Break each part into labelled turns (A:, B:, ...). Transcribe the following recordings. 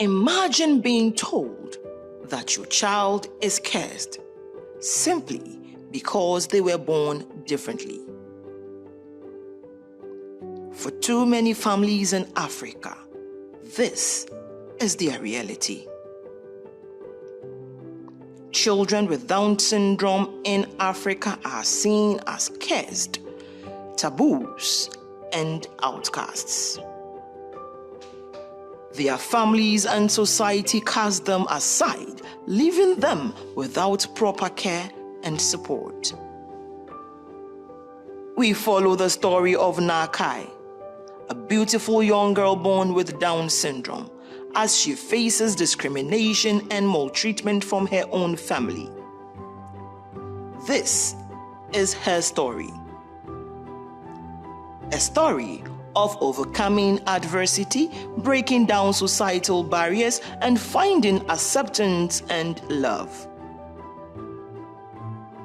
A: Imagine being told that your child is cursed simply because they were born differently. For too many families in Africa, this is their reality. Children with Down syndrome in Africa are seen as cursed, taboos, and outcasts. Their families and society cast them aside, leaving them without proper care and support. We follow the story of Nakai, a beautiful young girl born with Down syndrome, as she faces discrimination and maltreatment from her own family. This is her story. A story of overcoming adversity, breaking down societal barriers, and finding acceptance and love.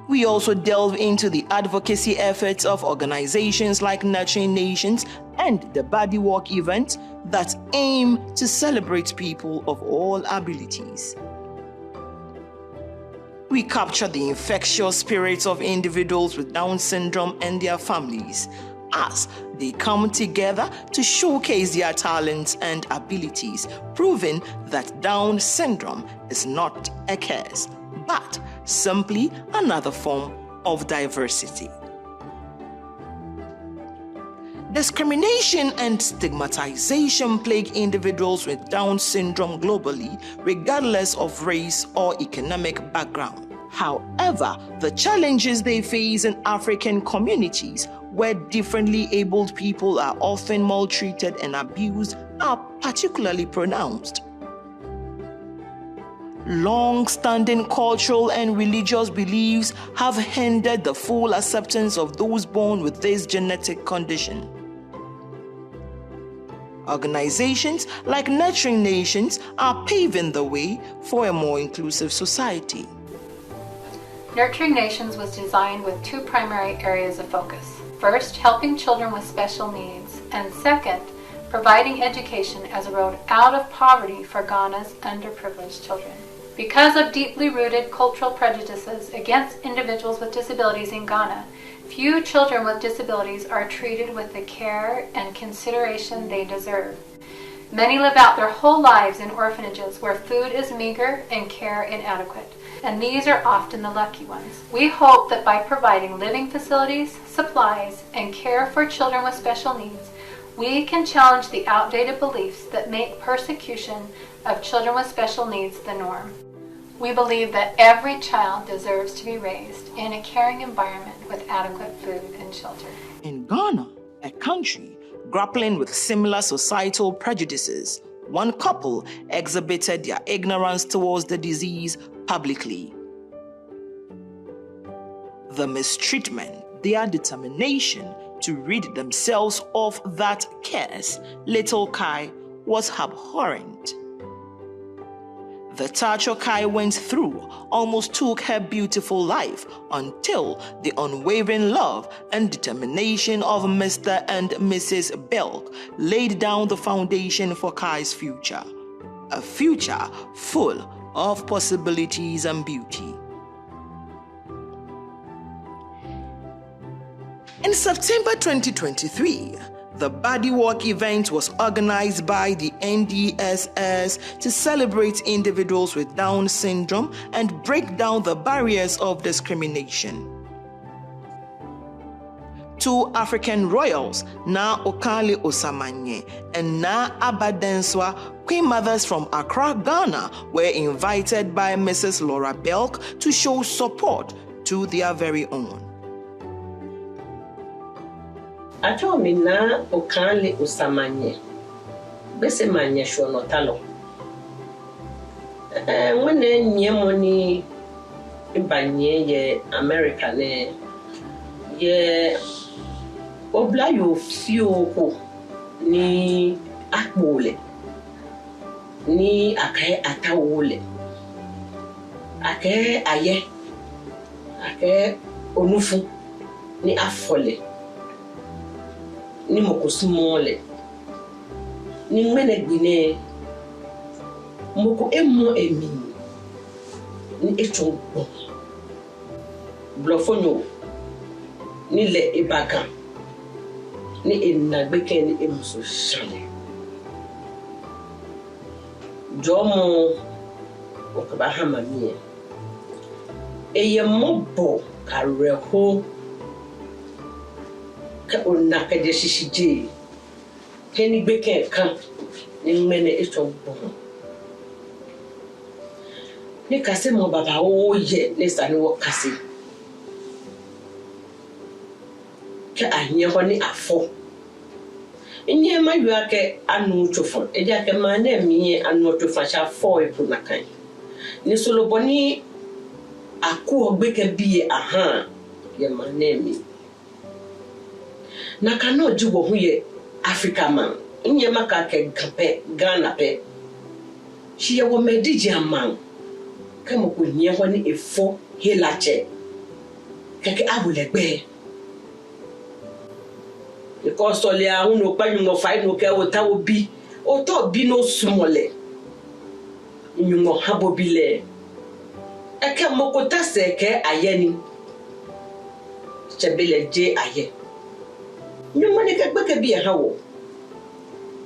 A: We also delve into the advocacy efforts of organizations like Nurturing Nations and the Body Walk event that aim to celebrate people of all abilities. We capture the infectious spirits of individuals with Down syndrome and their families as they come together to showcase their talents and abilities, proving that Down syndrome is not a curse, but simply another form of diversity. Discrimination and stigmatization plague individuals with Down syndrome globally, regardless of race or economic background. However, the challenges they face in African communities where differently abled people are often maltreated and abused are particularly pronounced. Long-standing cultural and religious beliefs have hindered the full acceptance of those born with this genetic condition. Organizations like Nurturing Nations are paving the way for a more inclusive society.
B: Nurturing Nations was designed with two primary areas of focus. First, helping children with special needs, and second, providing education as a road out of poverty for Ghana's underprivileged children. Because of deeply rooted cultural prejudices against individuals with disabilities in Ghana, few children with disabilities are treated with the care and consideration they deserve. Many live out their whole lives in orphanages where food is meager and care inadequate, and these are often the lucky ones. We hope that by providing living facilities, supplies, and care for children with special needs, we can challenge the outdated beliefs that make persecution of children with special needs the norm. We believe that every child deserves to be raised in a caring environment with adequate food and shelter.
A: In Ghana, a country grappling with similar societal prejudices, one couple exhibited their ignorance towards the disease publicly. The mistreatment, their determination to rid themselves of that curse, little Kai, was abhorrent. The torture Kai went through almost took her beautiful life until the unwavering love and determination of Mr. and Mrs. Belk laid down the foundation for Kai's future, a future full of possibilities and beauty. In September 2023, the Body Walk event was organized by the NDSS to celebrate individuals with Down syndrome and break down the barriers of discrimination. Two African royals, Na Okale Osamanye and Na Abadenswa, Queen Mothers from Accra, Ghana, were invited by Mrs. Laura Belk to show support to their very own.
C: Acho mina Okale Osamanye bese manye shono talo mwene nyemoni ibanye ye America ne ye obla yo fioko ni akbole ni akaye atawole akaye aye akaye onufu ni afole ni mokusumole ni mene gbine moko emo emi ni eto bo blofonyo ni le ibaga ni enagbeke ni emuso shale jomo okaba hama mi eye mobo kareho ka onaka de shishije keni gbeke kan ni mene eto bo ni kase mo baba o ye ni sani wo kase ka ahye ho ni afo inye ma yua ke anu tofo eja ke ma na mi anu tofo sha fo e pro nakan ni solo boni aku ogbeke biye aha ye ma na mi na kana oji wo hu ye Africa man inye maka ke gape Ghana pe shi ye wo mediji amang kama ko nye ho ni efo helache keke abulegbe because ole ahun no pa nyumo fight no ke o ta obi o to bi no sumole nyumo habo bile eke mokota se ke ayeni chebele je aye nyumo ne ke gbeke bi hawo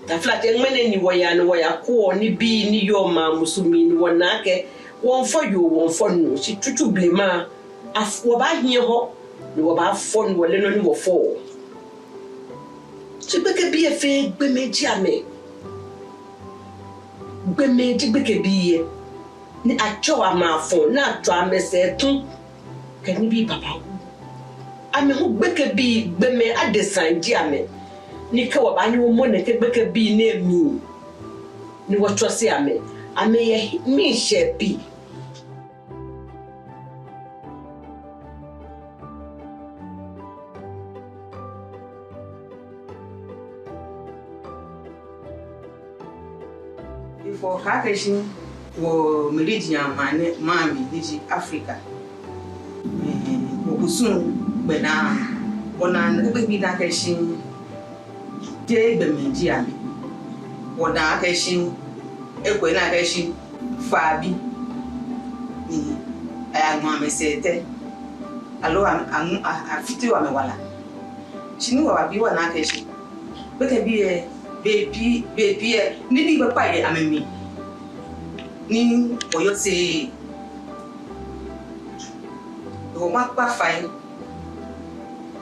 C: ta flat ngmene ni woya no woya ko ni bi ni yo ma musumi ni wona ke won for you won for no si tutu blema afwo ba hie ho ni wo ba fo no le no ni wo fo si beke bi e fe gbemeji ame gbemeji beke bi e ni acho ama fo na acho amese tun ke ni bi papa ame ho beke bi gbeme adesanji ame ni ke wo ba ni wo mo ne ke beke bi na mi ni wo trose ame ye mi she bi
D: for Hakeshi for Meridian Mami Digi Africa. Soon, when I look at me that Hakeshi, Jay Bemejiami, or Hakeshi, Equina Hakeshi, Fabi. I am Mamma said, Allo, I'm 51 a walla. She knew about you and Hakeshi, but I be a baby ni papa ye amemi ni oyo se o ma pa fine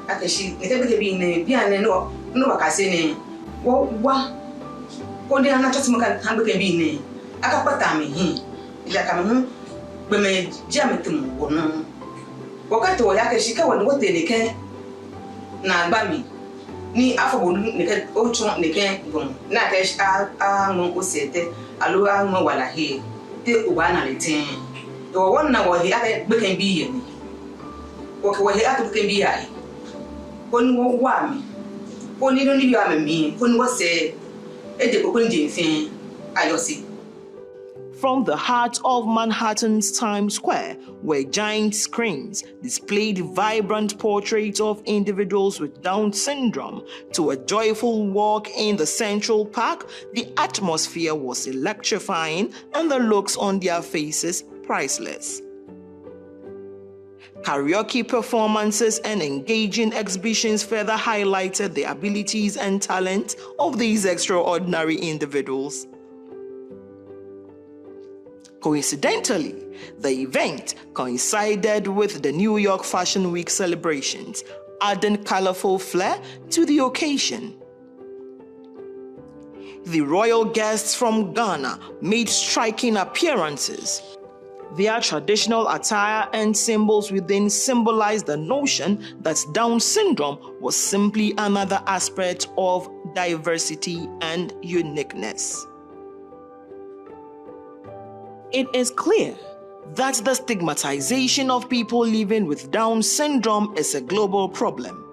D: akeshi ne ke bi ne bi ane no wakase ne wo wa ko de ana choti mo kan be bi ne aka pata me hin ila ka me be me jametum wono wakato ya keshi ka won wote ne ke na gba mi ni afọ ne ke ocho ne ke gon na ke a mo ko sete alo a mo wala he te o ba na letin to won na wo he aka be kan bi ye ni o ke wo he aka be kan bi ya ko ni wo wa mi ko ni no ni yo amemi ko ni wo se e de ko nje nfin ayosi.
A: From the heart of Manhattan's Times Square, where giant screens displayed vibrant portraits of individuals with Down syndrome, to a joyful walk in the Central Park, the atmosphere was electrifying and the looks on their faces priceless. Karaoke performances and engaging exhibitions further highlighted the abilities and talent of these extraordinary individuals. Coincidentally, the event coincided with the New York Fashion Week celebrations, adding colorful flair to the occasion. The royal guests from Ghana made striking appearances. Their traditional attire and symbols within symbolized the notion that Down syndrome was simply another aspect of diversity and uniqueness. It is clear that the stigmatization of people living with Down syndrome is a global problem.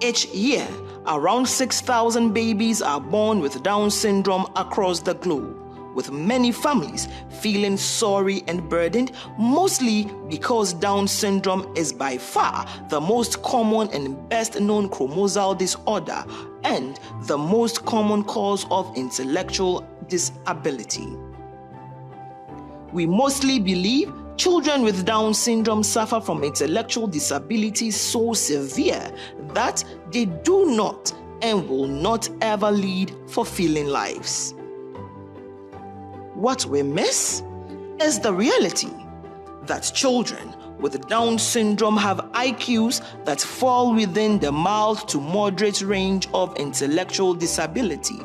A: Each year, around 6,000 babies are born with Down syndrome across the globe, with many families feeling sorry and burdened, mostly because Down syndrome is by far the most common and best known chromosomal disorder and the most common cause of intellectual disability. we mostly believe children with Down syndrome suffer from intellectual disabilities so severe that they do not and will not ever lead fulfilling lives. What we miss is the reality that children with Down syndrome have IQs that fall within the mild to moderate range of intellectual disability,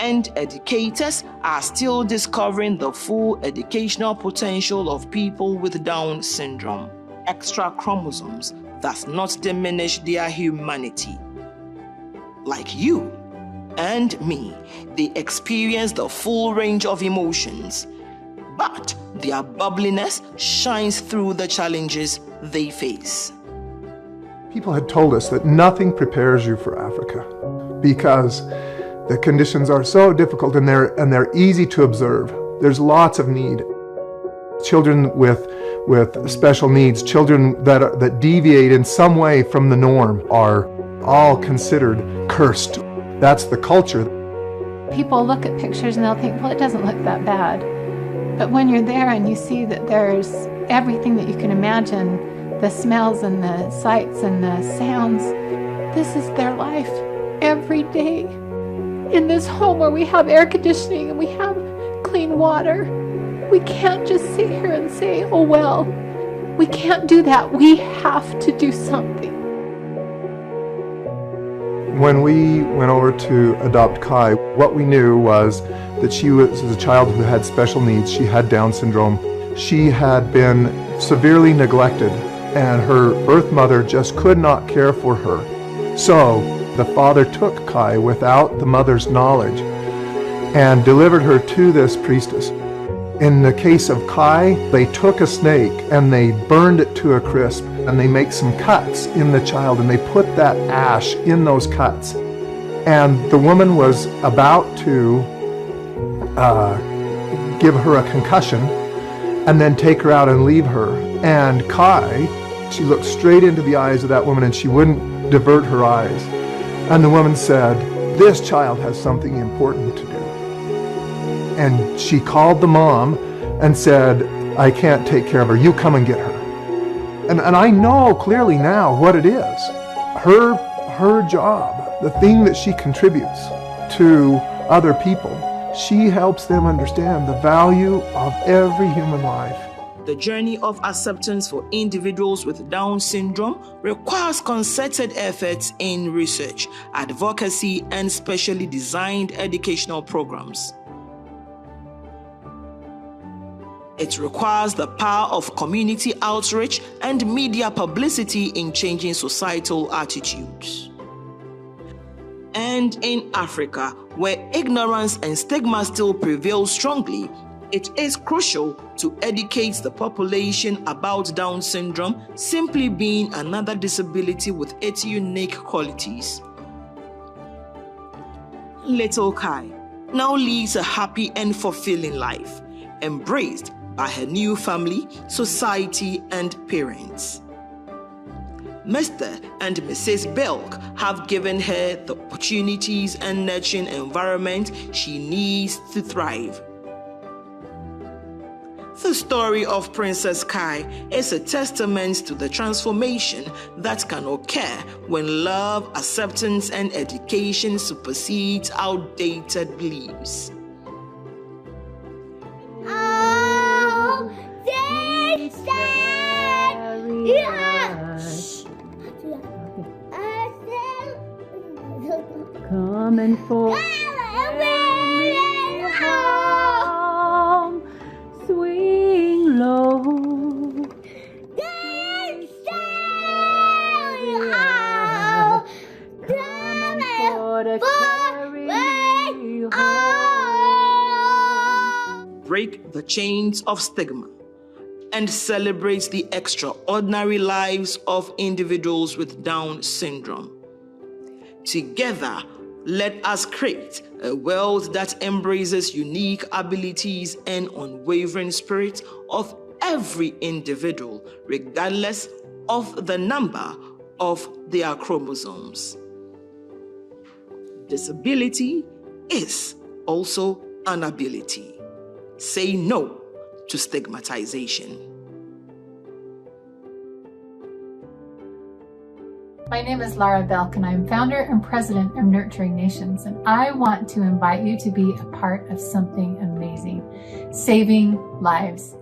A: and educators are still discovering the full educational potential of people with Down syndrome. Extra chromosomes does not diminish their humanity. Like you and me, they experience the full range of emotions, but their bubbliness shines through the challenges they face.
E: People had told us that nothing prepares you for Africa because the conditions are so difficult and they're easy to observe. There's lots of need. Children with special needs, children that deviate in some way from the norm are all considered cursed. That's the culture.
B: People look at pictures and they'll think, well, it doesn't look that bad. But when you're there and you see that there's everything that you can imagine, the smells and the sights and the sounds, this is their life every day. In this home where we have air conditioning and we have clean water, we can't just sit here and say, oh well, we can't do that. We have to do something.
E: When we went over to adopt Kai, what we knew was that she was a child who had special needs. She had Down syndrome. She had been severely neglected, and her birth mother just could not care for her. So the father took Kai without the mother's knowledge and delivered her to this priestess. In the case of Kai, they took a snake and they burned it to a crisp, and they make some cuts in the child and they put that ash in those cuts. And the woman was about to give her a concussion and then take her out and leave her. And Kai, she looked straight into the eyes of that woman and she wouldn't divert her eyes. And the woman said, "This child has something important to do." And she called the mom and said, "I can't take care of her. You come and get her." And I know clearly now what it is. Her job, the thing that she contributes to other people, she helps them understand the value of every human life.
A: The journey of acceptance for individuals with Down syndrome requires concerted efforts in research, advocacy, and specially designed educational programs. It requires the power of community outreach and media publicity in changing societal attitudes. And in Africa, where ignorance and stigma still prevail strongly, it is crucial to educate the population about Down syndrome simply being another disability with its unique qualities. Little Kai now leads a happy and fulfilling life, embraced by her new family, society, and parents. Mr. and Mrs. Belk have given her the opportunities and nurturing environment she needs to thrive. The story of Princess Kai is a testament to the transformation that can occur when love, acceptance, and education supersedes outdated beliefs.
B: Come and fall home, swing low. Come for to carry you home.
A: Break the chains of stigma and celebrate the extraordinary lives of individuals with Down syndrome. Together, let us create a world that embraces unique abilities and unwavering spirit of every individual, regardless of the number of their chromosomes. Disability is also an ability. Say no to stigmatization.
B: My name is Lara Belk, and I'm founder and president of Nurturing Nations, and I want to invite you to be a part of something amazing, saving lives.